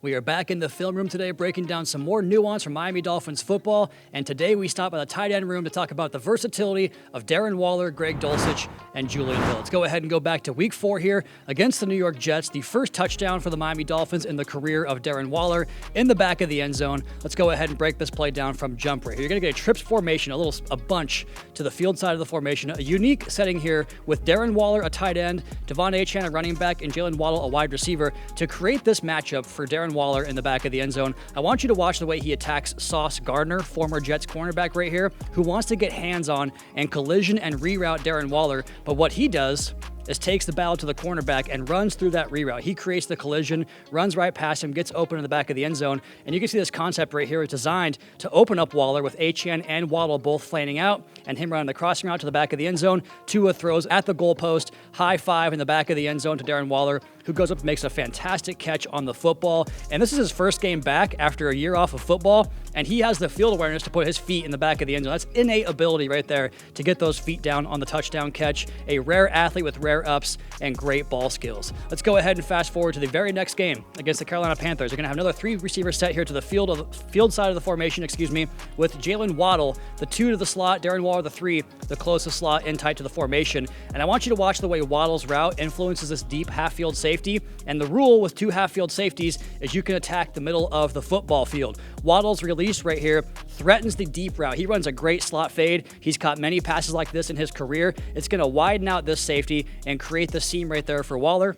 We are back in the film room today breaking down some more nuance from Miami Dolphins football, and today we stop by the tight end room to talk about the versatility of Darren Waller, Greg Dulcich, and Julian Hill. Let's go ahead and go back to week 4 here against the New York Jets, the first touchdown for the Miami Dolphins in the career of Darren Waller in the back of the end zone. Let's go ahead and break this play down from jump right here. You're going to get a trips formation, a bunch to the field side of the formation, a unique setting here with Darren Waller, a tight end, Devon Achane, a running back, and Jalen Waddle, a wide receiver, to create this matchup for Darren Waller in the back of the end zone. I want you to watch the way he attacks Sauce Gardner, former Jets cornerback right here, who wants to get hands-on and collision and reroute Darren Waller, but what he does is takes the battle to the cornerback and runs through that reroute. He creates the collision, runs right past him, gets open in the back of the end zone, and you can see this concept right here is designed to open up Waller with Achane and Waddle both flaning out, and him running the crossing route to the back of the end zone. Tua throws at the goalpost, high five in the back of the end zone to Darren Waller, who goes up and makes a fantastic catch on the football. And this is his first game back after a year off of football, and he has the field awareness to put his feet in the back of the end zone. That's innate ability right there to get those feet down on the touchdown catch. A rare athlete with rare ups and great ball skills. Let's go ahead and fast forward to the very next game against the Carolina Panthers. They're going to have another 3 receiver set here to the field side of the formation, with Jalen Waddle, the 2 to the slot, Darren Waller, the 3, the closest slot in tight to the formation. And I want you to watch the way Waddle's route influences this deep half-field safety. And the rule with 2 half-field safeties is you can attack the middle of the football field. Waddle's release right here threatens the deep route. He runs a great slot fade. He's caught many passes like this in his career. It's going to widen out this safety and create the seam right there for Waller,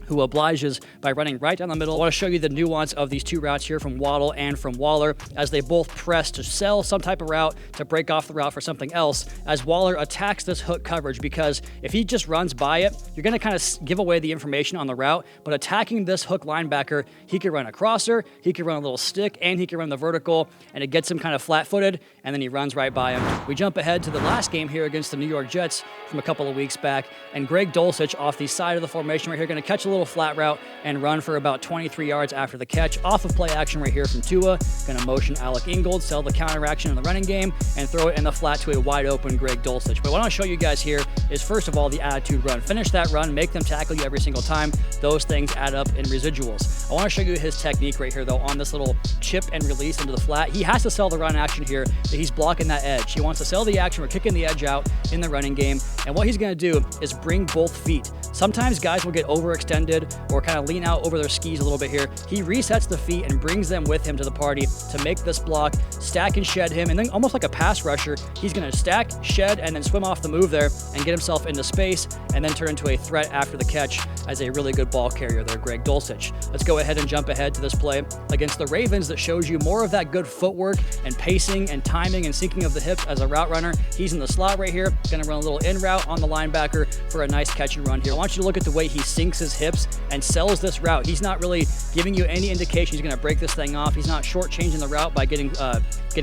who obliges by running right down the middle. I want to show you the nuance of these 2 routes here from Waddle and from Waller as they both press to sell some type of route to break off the route for something else, as Waller attacks this hook coverage, because if he just runs by it, you're going to kind of give away the information on the route, but attacking this hook linebacker, he can run a crosser, he can run a little stick, and he can run the vertical, and it gets him kind of flat-footed, and then he runs right by him. We jump ahead to the last game here against the New York Jets from a couple of weeks back, and Greg Dulcich off the side of the formation right here, going to catch a little flat route and run for about 23 yards after the catch off of play action right here from Tua. Going to motion Alec Ingold, sell the counter action in the running game, and throw it in the flat to a wide open Greg Dulcich. But what I want to show you guys here is, first of all, the attitude run. Finish that run, make them tackle you every single time. Those things add up in residuals. I want to show you his technique right here, though, on this little chip and release into the flat. He has to sell the run action here, that he's blocking that edge. He wants to sell the action. We're kicking the edge out in the running game, and what he's going to do is bring both feet. Sometimes guys will get overextended or kind of lean out over their skis a little bit here. He resets the feet and brings them with him to the party to make this block, stack and shed him, and then almost like a pass rusher, he's going to stack, shed, and then swim off the move there and get himself into space and then turn into a threat after the catch as a really good ball carrier there, Greg Dulcich. Let's go ahead and jump ahead to this play against the Ravens that shows you more of that good footwork and pacing and timing and sinking of the hips as a route runner. He's in the slot right here, going to run a little in route on the linebacker for a nice catch and run here. I want you to look at the way he sinks his hips and sells this route. He's not really giving you any indication he's going to break this thing off. He's not shortchanging the route by getting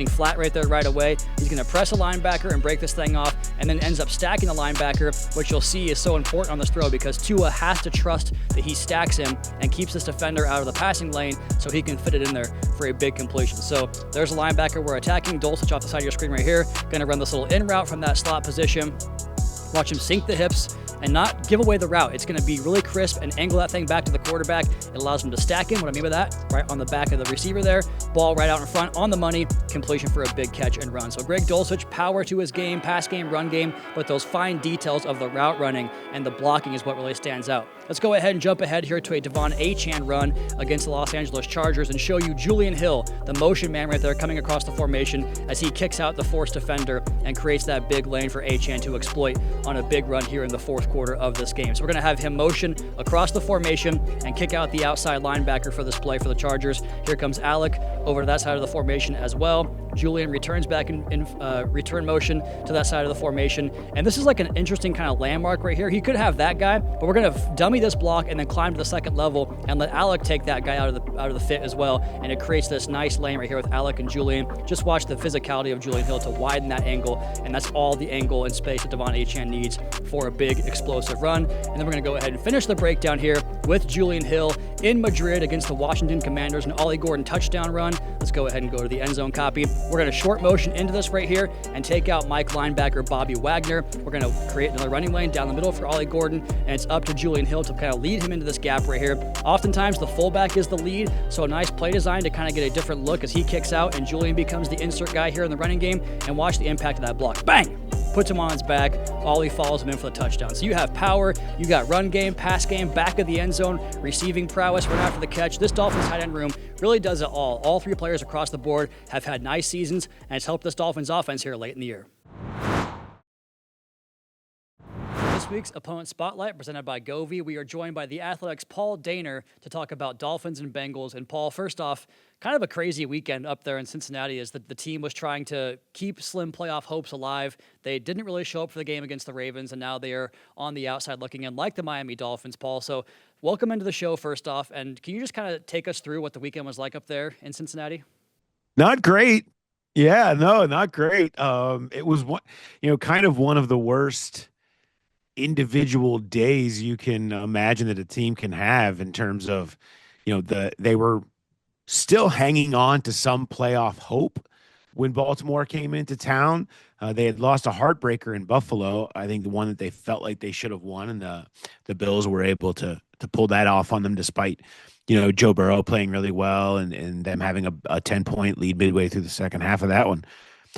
flat right there right away. He's going to press a linebacker and break this thing off, and then ends up stacking the linebacker, which you'll see is so important on this throw because Tua has to trust that he stacks him and keeps this defender out of the passing lane so he can fit it in there for a big completion. So there's a linebacker we're attacking. Dulcich off the side of your screen right here. Going to run this little in route from that slot position. Watch him sink the hips and not give away the route. It's going to be really crisp and angle that thing back to the quarterback. It allows him to stack him. What I mean by that, right on the back of the receiver there. Ball right out in front on the money. Completion for a big catch and run. So Greg Dulcich, power to his game, pass game, run game, but those fine details of the route running and the blocking is what really stands out. Let's go ahead and jump ahead here to a Devon Achane run against the Los Angeles Chargers and show you Julian Hill, the motion man right there, coming across the formation as he kicks out the force defender and creates that big lane for Achane to exploit on a big run here in the fourth quarter of this game. So we're going to have him motion across the formation and kick out the outside linebacker for this play for the Chargers. Here comes Alec over to that side of the formation as well. Julian returns back in return motion to that side of the formation. And this is like an interesting kind of landmark right here. He could have that guy, but we're going to dummy this block and then climb to the second level and let Alec take that guy out of the fit as well. And it creates this nice lane right here with Alec and Julian. Just watch the physicality of Julian Hill to widen that angle. And that's all the angle and space that Devon Achane needs for a big explosive run. And then we're going to go ahead and finish the breakdown here with Julian Hill in Madrid against the Washington Commanders, an Ollie Gordon touchdown run. Let's go ahead and go to the end zone copy. We're going to short motion into this right here and take out Mike linebacker Bobby Wagner. We're going to create another running lane down the middle for Ollie Gordon, and it's up to Julian Hill to to kind of lead him into this gap right here. Oftentimes, the fullback is the lead, so a nice play design to kind of get a different look as he kicks out and Julian becomes the insert guy here in the running game. And watch the impact of that block. Bang! Puts him on his back. Ollie follows him in for the touchdown. So you have power, you got run game, pass game, back of the end zone, receiving prowess, run after the catch. This Dolphins tight end room really does it all. All three players across the board have had nice seasons, and it's helped this Dolphins offense here late in the year. This week's Opponent Spotlight, presented by Govee. We are joined by The Athletic's Paul Dehner to talk about Dolphins and Bengals. And Paul, first off, kind of a crazy weekend up there in Cincinnati as the team was trying to keep slim playoff hopes alive. They didn't really show up for the game against the Ravens, and now they are on the outside looking in like the Miami Dolphins, Paul. So welcome into the show, first off. And can you just kind of take us through what the weekend was like up there in Cincinnati? Not great. Yeah, no, not great. It was kind of one of the worst individual days you can imagine that a team can have in terms of, they were still hanging on to some playoff hope when Baltimore came into town. They had lost a heartbreaker in Buffalo. I think the one that they felt like they should have won, and the Bills were able to pull that off on them despite, Joe Burrow playing really well and them having a 10-point lead midway through the second half of that one.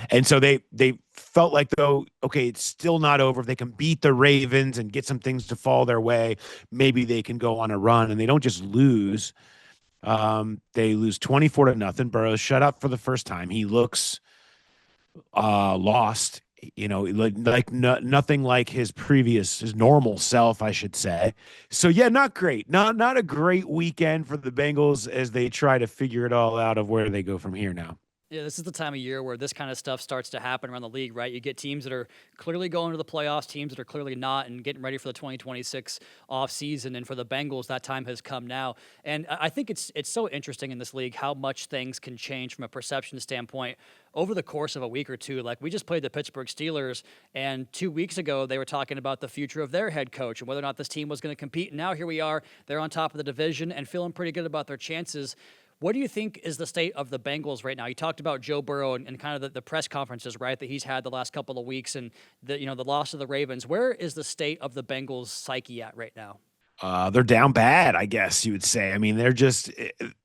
And so they felt like, though, okay, it's still not over. If they can beat the Ravens and get some things to fall their way, maybe they can go on a run. And they don't just lose. They lose 24-0. Burrow's shut up for the first time. He looks lost, nothing like his normal self, I should say. So yeah, not great. Not a great weekend for the Bengals as they try to figure it all out of where they go from here now. Yeah, this is the time of year where this kind of stuff starts to happen around the league, right? You get teams that are clearly going to the playoffs, teams that are clearly not, and getting ready for the 2026 offseason. And for the Bengals, that time has come now. And I think it's so interesting in this league how much things can change from a perception standpoint over the course of a week or two. Like, we just played the Pittsburgh Steelers, and 2 weeks ago they were talking about the future of their head coach and whether or not this team was going to compete. And now here we are, they're on top of the division and feeling pretty good about their chances. What do you think is the state of the Bengals right now? You talked about Joe Burrow and kind of the press conferences, right, that he's had the last couple of weeks, and the loss of the Ravens. Where is the state of the Bengals psyche at right now? They're down bad, I guess you would say. I mean, they're just,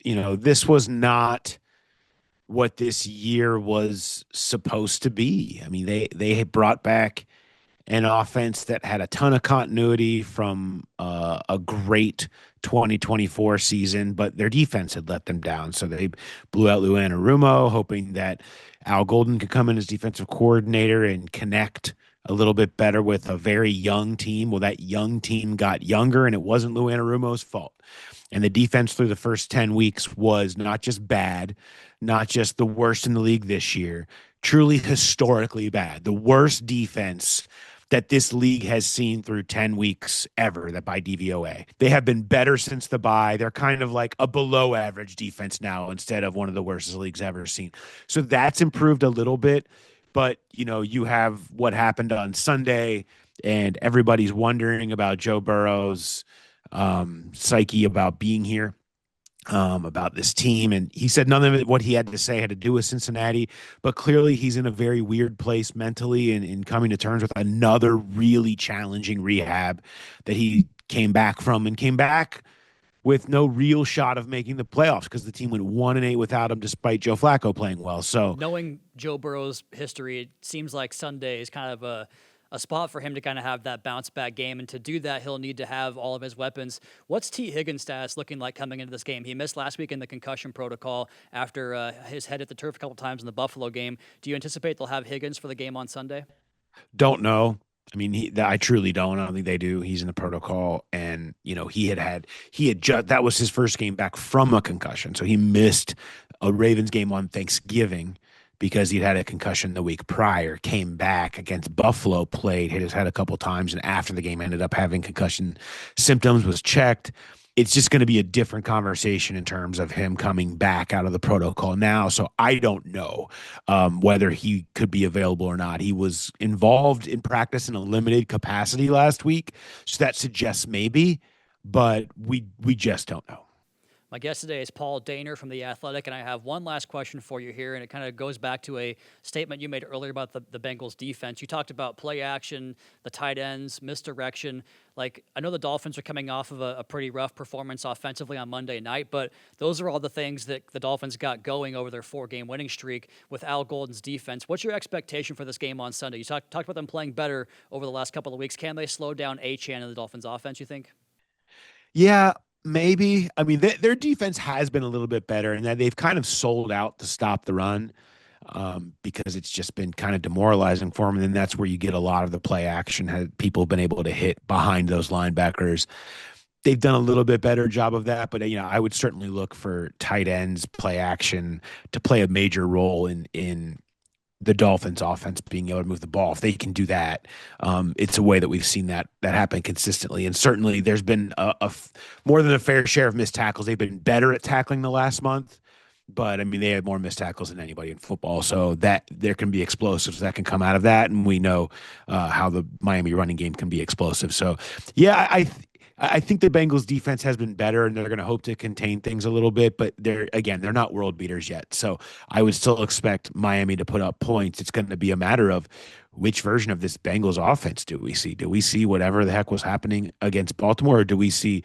this was not what this year was supposed to be. I mean, they had brought back an offense that had a ton of continuity from a great 2024 season, but their defense had let them down. So they blew out Lou Anarumo, hoping that Al Golden could come in as defensive coordinator and connect a little bit better with a very young team. Well, that young team got younger, and it wasn't Lou Anarumo's fault. And the defense through the first 10 weeks was not just bad, not just the worst in the league this year, truly historically bad. The worst defense that this league has seen through 10 weeks ever, that by DVOA. They have been better since the bye. They're kind of like a below average defense now instead of one of the worst the league's ever seen. So that's improved a little bit. But, you have what happened on Sunday, and everybody's wondering about Joe Burrow's psyche about being here. About this team. And he said none of it, what he had to say had to do with Cincinnati, but clearly he's in a very weird place mentally and in coming to terms with another really challenging rehab that he came back from, and came back with no real shot of making the playoffs because the team went 1-8 without him despite Joe Flacco playing well. So knowing Joe Burrow's history, it seems like Sunday is kind of a spot for him to kind of have that bounce back game. And to do that, he'll need to have all of his weapons. What's T. Higgins' status looking like coming into this game? He missed last week in the concussion protocol after his head hit the turf a couple times in the Buffalo game. Do you anticipate they'll have Higgins for the game on Sunday? Don't know. I mean, I truly don't. I don't think they do. He's in the protocol, and he had just, that was his first game back from a concussion, so he missed a Ravens game on Thanksgiving because he'd had a concussion the week prior, came back against Buffalo, played, hit his head a couple times, and after the game ended up having concussion symptoms, was checked. It's just going to be a different conversation in terms of him coming back out of the protocol now. So I don't know whether he could be available or not. He was involved in practice in a limited capacity last week, so that suggests maybe, but we just don't know. My guest today is Paul Dehner from The Athletic, and I have one last question for you here, and it kind of goes back to a statement you made earlier about the Bengals defense. You talked about play action, the tight ends, misdirection. Like, I know the Dolphins are coming off of a pretty rough performance offensively on Monday night, but those are all the things that the Dolphins got going over their 4-game winning streak with Al Golden's defense. What's your expectation for this game on Sunday? You talked about them playing better over the last couple of weeks. Can they slow down Achane and the Dolphins offense, you think? Yeah, maybe. I mean, their defense has been a little bit better, and that they've kind of sold out to stop the run because it's just been kind of demoralizing for them. And then that's where you get a lot of the play action. People have been able to hit behind those linebackers. They've done a little bit better job of that, but I would certainly look for tight ends, play action to play a major role in the Dolphins offense being able to move the ball. If they can do that, it's a way that we've seen that happen consistently. And certainly there's been more than a fair share of missed tackles. They've been better at tackling the last month, but I mean, they had more missed tackles than anybody in football. So that there can be explosives that can come out of that. And we know how the Miami running game can be explosive. So yeah, I think the Bengals defense has been better, and they're going to hope to contain things a little bit, but they're not world beaters yet. So I would still expect Miami to put up points. It's going to be a matter of which version of this Bengals offense do we see? Do we see whatever the heck was happening against Baltimore, or do we see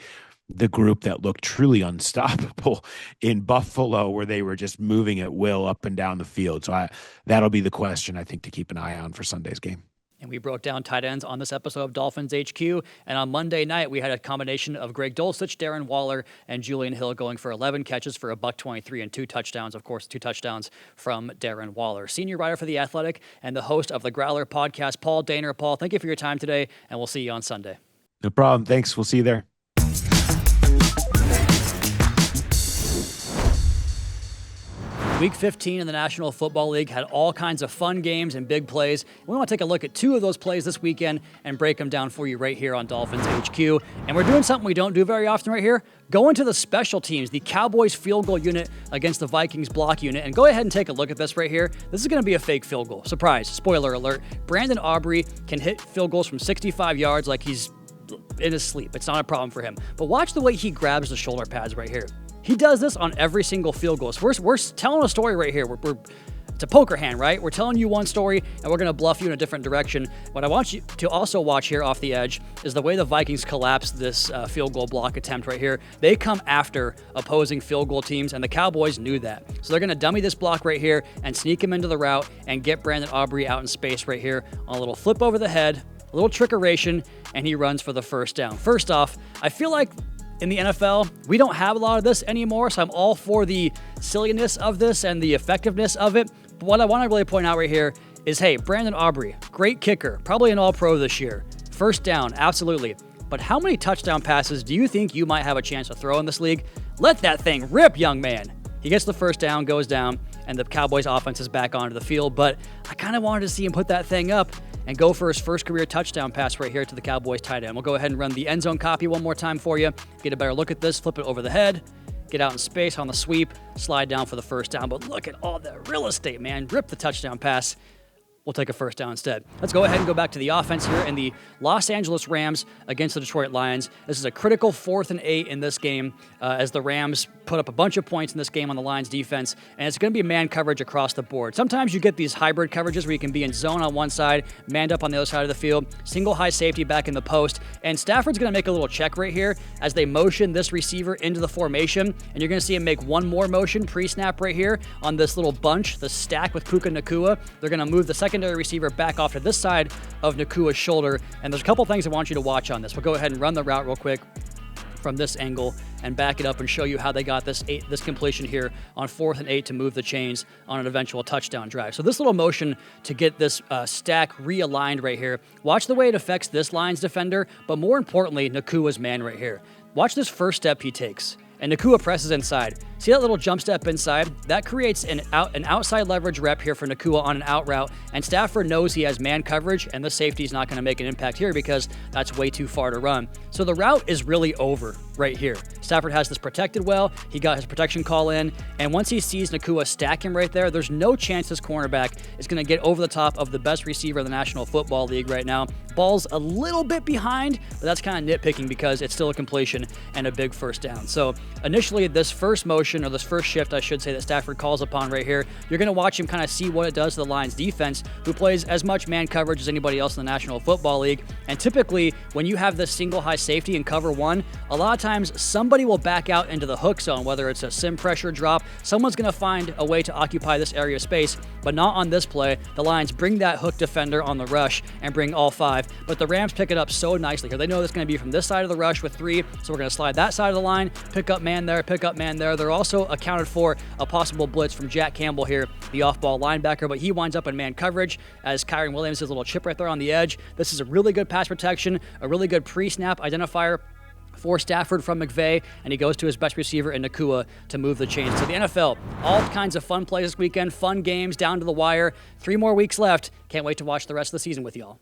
the group that looked truly unstoppable in Buffalo, where they were just moving at will up and down the field? So that'll be the question, I think, to keep an eye on for Sunday's game. And we broke down tight ends on this episode of Dolphins HQ. And on Monday night, we had a combination of Greg Dulcich, Darren Waller, and Julian Hill going for 11 catches for $123 and 2 touchdowns. Of course, 2 touchdowns from Darren Waller. Senior writer for The Athletic and the host of the Growler podcast, Paul Dehner. Paul, thank you for your time today, and we'll see you on Sunday. No problem. Thanks. We'll see you there. Week 15 in the National Football League had all kinds of fun games and big plays. We want to take a look at 2 of those plays this weekend and break them down for you right here on Dolphins HQ. And we're doing something we don't do very often right here. Go into the special teams, the Cowboys field goal unit against the Vikings block unit, and go ahead and take a look at this right here. This is going to be a fake field goal. Surprise, spoiler alert. Brandon Aubrey can hit field goals from 65 yards like he's in his sleep. It's not a problem for him. But watch the way he grabs the shoulder pads right here. He does this on every single field goal. So we're telling a story right here. It's a poker hand, right? We're telling you one story, and we're going to bluff you in a different direction. What I want you to also watch here off the edge is the way the Vikings collapse this field goal block attempt right here. They come after opposing field goal teams, and the Cowboys knew that. So they're going to dummy this block right here and sneak him into the route and get Brandon Aubrey out in space right here on a little flip over the head, a little trickeration, and he runs for the first down. First off, I feel like in the NFL, we don't have a lot of this anymore, so I'm all for the silliness of this and the effectiveness of it. But what I want to really point out right here is, hey, Brandon Aubrey, great kicker, probably an all-pro this year. First down, absolutely. But how many touchdown passes do you think you might have a chance to throw in this league? Let that thing rip, young man. He gets the first down, goes down, and the Cowboys offense is back onto the field. But I kind of wanted to see him put that thing up and go for his first career touchdown pass right here to the Cowboys tight end. We'll go ahead and run the end zone copy one more time for you. Get a better look at this, flip it over the head, get out in space on the sweep, slide down for the first down. But look at all that real estate, man. Rip the touchdown pass. We'll take a first down instead. Let's go ahead and go back to the offense here in the Los Angeles Rams against the Detroit Lions. This is a critical 4th and 8 in this game as the Rams put up a bunch of points in this game on the Lions defense, and it's going to be man coverage across the board. Sometimes you get these hybrid coverages where you can be in zone on one side, manned up on the other side of the field, single high safety back in the post, and Stafford's going to make a little check right here as they motion this receiver into the formation, and you're going to see him make one more motion pre-snap right here on this little bunch, the stack with Puka Nacua. They're going to move the secondary receiver back off to this side of Nakua's shoulder, and there's a couple things I want you to watch on this. We'll go ahead and run the route real quick from this angle and back it up and show you how they got this completion here on 4th and 8 to move the chains on an eventual touchdown drive. So this little motion to get this stack realigned right here, watch the way it affects this Lions defender, but more importantly, Nakua's man right here. Watch this first step he takes. And Nacua presses inside. See that little jump step inside? That creates an outside leverage rep here for Nacua on an out route, and Stafford knows he has man coverage, and the safety's not going to make an impact here because that's way too far to run. So the route is really over right here. Stafford has this protected well. He got his protection call in, and once he sees Nacua stack him right there, there's no chance this cornerback is going to get over the top of the best receiver in the National Football League right now. Ball's a little bit behind, but that's kind of nitpicking because it's still a completion and a big first down. So initially, this first motion, or this first shift, I should say, that Stafford calls upon right here, you're going to watch him kind of see what it does to the Lions defense, who plays as much man coverage as anybody else in the National Football League. And typically, when you have this single high safety in cover one, a lot of times somebody will back out into the hook zone, whether it's a sim pressure drop. Someone's going to find a way to occupy this area of space, but not on this play. The Lions bring that hook defender on the rush and bring all five, but the Rams pick it up so nicely here. They know it's going to be from this side of the rush with three, so we're going to slide that side of the line, pick up man there, pick up man there. They're also accounted for a possible blitz from Jack Campbell here, the off-ball linebacker, but he winds up in man coverage as Kyron Williams has a little chip right there on the edge. This is a really good pass protection, a really good pre-snap identifier for Stafford from McVay, and he goes to his best receiver in Nacua to move the chains. So the NFL, all kinds of fun plays this weekend, fun games down to the wire. 3 more weeks left. Can't wait to watch the rest of the season with y'all.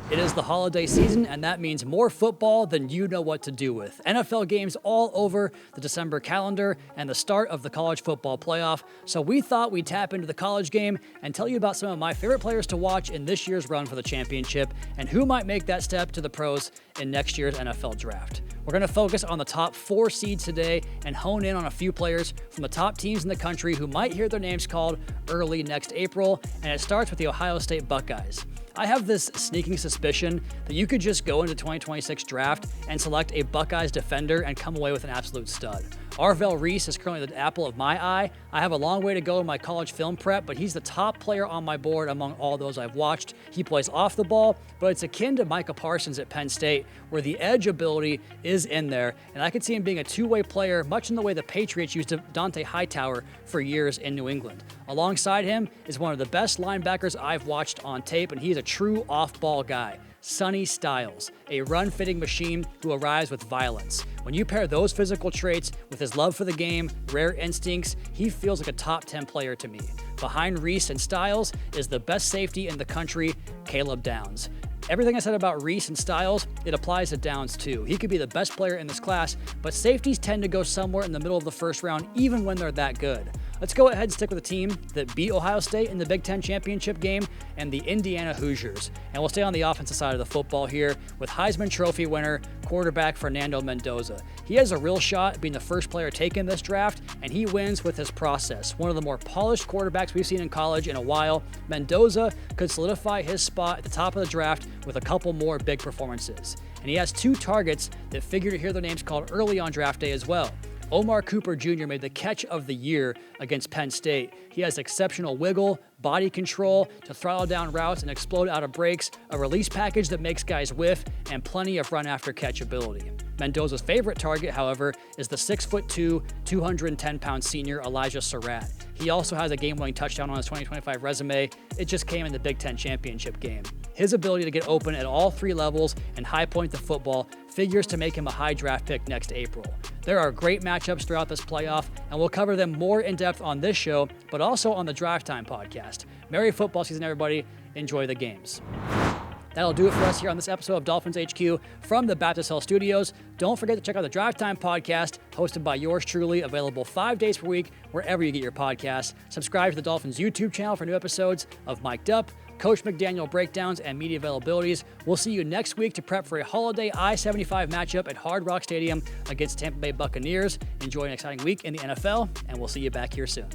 It is the holiday season, and that means more football than you know what to do with. NFL games all over the December calendar and the start of the college football playoff. So we thought we'd tap into the college game and tell you about some of my favorite players to watch in this year's run for the championship and who might make that step to the pros in next year's NFL draft. We're going to focus on the top 4 seeds today and hone in on a few players from the top teams in the country who might hear their names called early next April, and it starts with the Ohio State Buckeyes. I have this sneaking suspicion that you could just go into 2026 draft and select a Buckeyes defender and come away with an absolute stud. Arvell Reese is currently the apple of my eye. I have a long way to go in my college film prep, but he's the top player on my board among all those I've watched. He plays off the ball, but it's akin to Micah Parsons at Penn State, where the edge ability is in there, and I could see him being a two-way player, much in the way the Patriots used Dante Hightower for years in New England. Alongside him is one of the best linebackers I've watched on tape, and he's a true off-ball guy. Sonny Styles, a run-fitting machine who arrives with violence. When you pair those physical traits with his love for the game, rare instincts, he feels like a top 10 player to me. Behind Reese and Styles is the best safety in the country, Caleb Downs. Everything I said about Reese and Styles, it applies to Downs too. He could be the best player in this class, but safeties tend to go somewhere in the middle of the first round, even when they're that good. Let's go ahead and stick with a team that beat Ohio State in the Big Ten championship game and the Indiana Hoosiers. And we'll stay on the offensive side of the football here with Heisman Trophy winner, quarterback Fernando Mendoza. He has a real shot at being the first player taken this draft, and he wins with his process. One of the more polished quarterbacks we've seen in college in a while, Mendoza could solidify his spot at the top of the draft with a couple more big performances. And he has 2 targets that figure to hear their names called early on draft day as well. Omar Cooper Jr. made the catch of the year against Penn State. He has exceptional wiggle, body control to throttle down routes and explode out of breaks, a release package that makes guys whiff, and plenty of run after catch ability. Mendoza's favorite target, however, is the 6'2", 210-pound senior Elijah Surratt. He also has a game-winning touchdown on his 2025 resume. It just came in the Big Ten championship game. His ability to get open at all 3 levels and high point the football figures to make him a high draft pick next April. There are great matchups throughout this playoff, and we'll cover them more in depth on this show, but also on the Drive Time podcast. Merry football season, everybody. Enjoy the games. That'll do it for us here on this episode of Dolphins HQ from the Baptist Hill Studios. Don't forget to check out the Drive Time podcast, hosted by yours truly, available 5 days per week, wherever you get your podcasts. Subscribe to the Dolphins YouTube channel for new episodes of Mic'd Up, Coach McDaniel breakdowns, and media availabilities. We'll see you next week to prep for a holiday I-75 matchup at Hard Rock Stadium against Tampa Bay Buccaneers. Enjoy an exciting week in the NFL, and we'll see you back here soon.